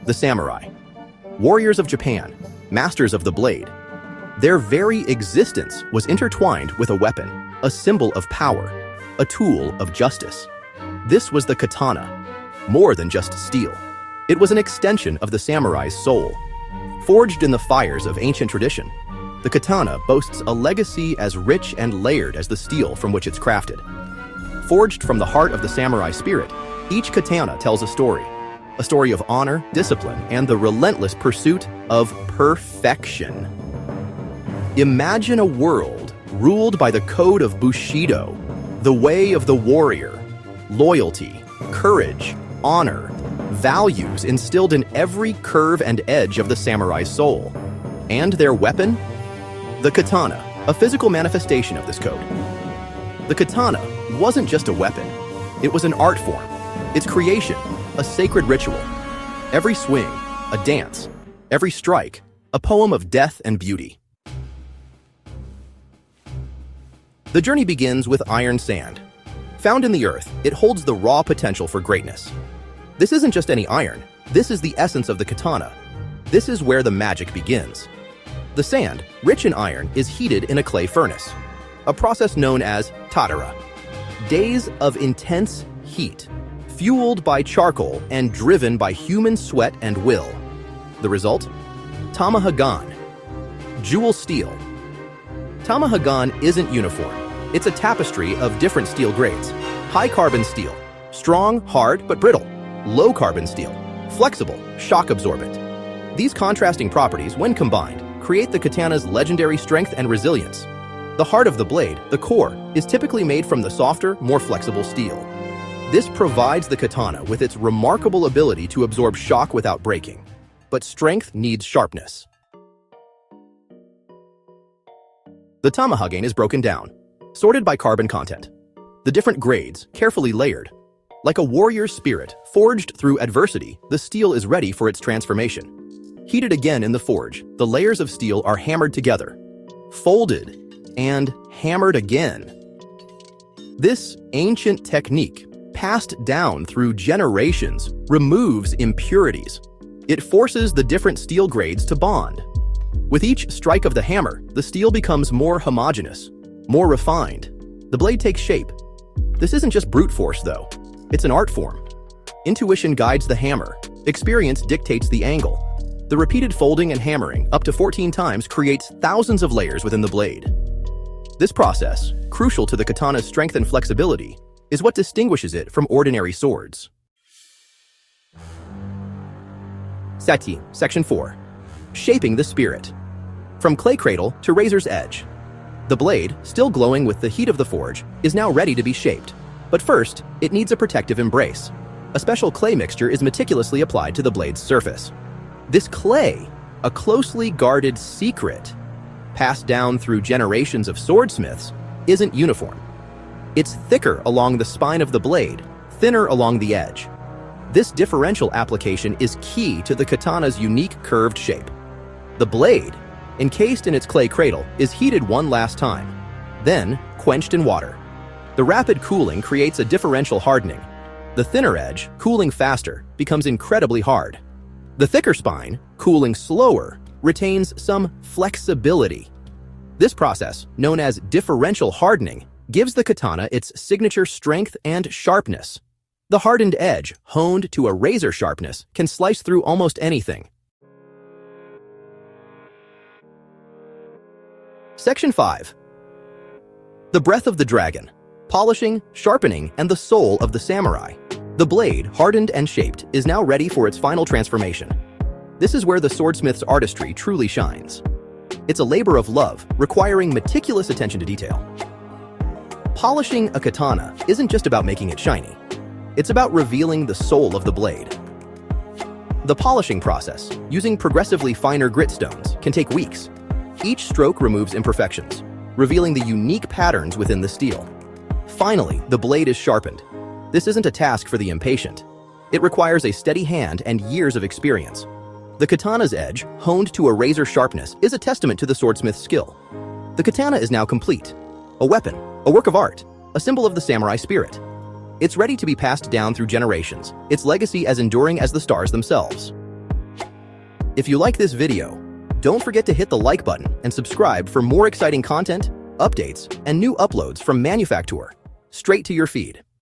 The samurai. Warriors of Japan, masters of the blade. Their very existence was intertwined with a weapon, a symbol of power, a tool of justice. This was the katana, more than just steel. It was an extension of the samurai's soul. Forged in the fires of ancient tradition, the katana boasts a legacy as rich and layered as the steel from which it's crafted. Forged from the heart of the samurai spirit, each katana tells a story of honor, discipline, and the relentless pursuit of perfection. Imagine a world ruled by the code of Bushido, the way of the warrior, loyalty, courage, honor, values instilled in every curve and edge of the samurai's soul. And their weapon? The katana, a physical manifestation of this code. The katana wasn't just a weapon, it was an art form. Its creation, a sacred ritual. Every swing, a dance. Every strike, a poem of death and beauty. The journey begins with iron sand. Found in the earth, it holds the raw potential for greatness. This isn't just any iron, this is the essence of the katana. This is where the magic begins. The sand, rich in iron, is heated in a clay furnace, a process known as tatara. Days of intense heat, fueled by charcoal and driven by human sweat and will. The result? Tamahagane, jewel steel. Tamahagane isn't uniform. It's a tapestry of different steel grades. High carbon steel, strong, hard, but brittle. Low carbon steel, flexible, shock absorbent. These contrasting properties, when combined, create the katana's legendary strength and resilience. The heart of the blade, the core, is typically made from the softer, more flexible steel. This provides the katana with its remarkable ability to absorb shock without breaking. But strength needs sharpness. The Tamahagane is broken down, sorted by carbon content. The different grades, carefully layered. Like a warrior's spirit, forged through adversity, the steel is ready for its transformation. Heated again in the forge, the layers of steel are hammered together, folded, and hammered again. This ancient technique, passed down through generations, removes impurities. It forces the different steel grades to bond. With each strike of the hammer, the steel becomes more homogeneous, more refined. The blade takes shape. This isn't just brute force, though. It's an art form. Intuition guides the hammer. Experience dictates the angle. The repeated folding and hammering, up to 14 times, creates thousands of layers within the blade. This process, crucial to the katana's strength and flexibility, is what distinguishes it from ordinary swords. Sati, Section 4. Shaping the spirit. From clay cradle to razor's edge. The blade, still glowing with the heat of the forge, is now ready to be shaped. But first, it needs a protective embrace. A special clay mixture is meticulously applied to the blade's surface. This clay, a closely guarded secret, passed down through generations of swordsmiths, isn't uniform. It's thicker along the spine of the blade, thinner along the edge. This differential application is key to the katana's unique curved shape. The blade, encased in its clay cradle, is heated one last time, then quenched in water. The rapid cooling creates a differential hardening. The thinner edge, cooling faster, becomes incredibly hard. The thicker spine, cooling slower, retains some flexibility. This process, known as differential hardening, gives the katana its signature strength and sharpness. The hardened edge, honed to a razor sharpness, can slice through almost anything. Section 5. The breath of the dragon. Polishing, sharpening, and the soul of the samurai. The blade, hardened and shaped, is now ready for its final transformation. This is where the swordsmith's artistry truly shines. It's a labor of love, requiring meticulous attention to detail. Polishing a katana isn't just about making it shiny. It's about revealing the soul of the blade. The polishing process, using progressively finer grit stones, can take weeks. Each stroke removes imperfections, revealing the unique patterns within the steel. Finally, the blade is sharpened. This isn't a task for the impatient. It requires a steady hand and years of experience. The katana's edge, honed to a razor sharpness, is a testament to the swordsmith's skill. The katana is now complete. A weapon, a work of art, a symbol of the samurai spirit. It's ready to be passed down through generations, its legacy as enduring as the stars themselves. If you like this video, don't forget to hit the like button and subscribe for more exciting content, updates, and new uploads from Manufactour, straight to your feed.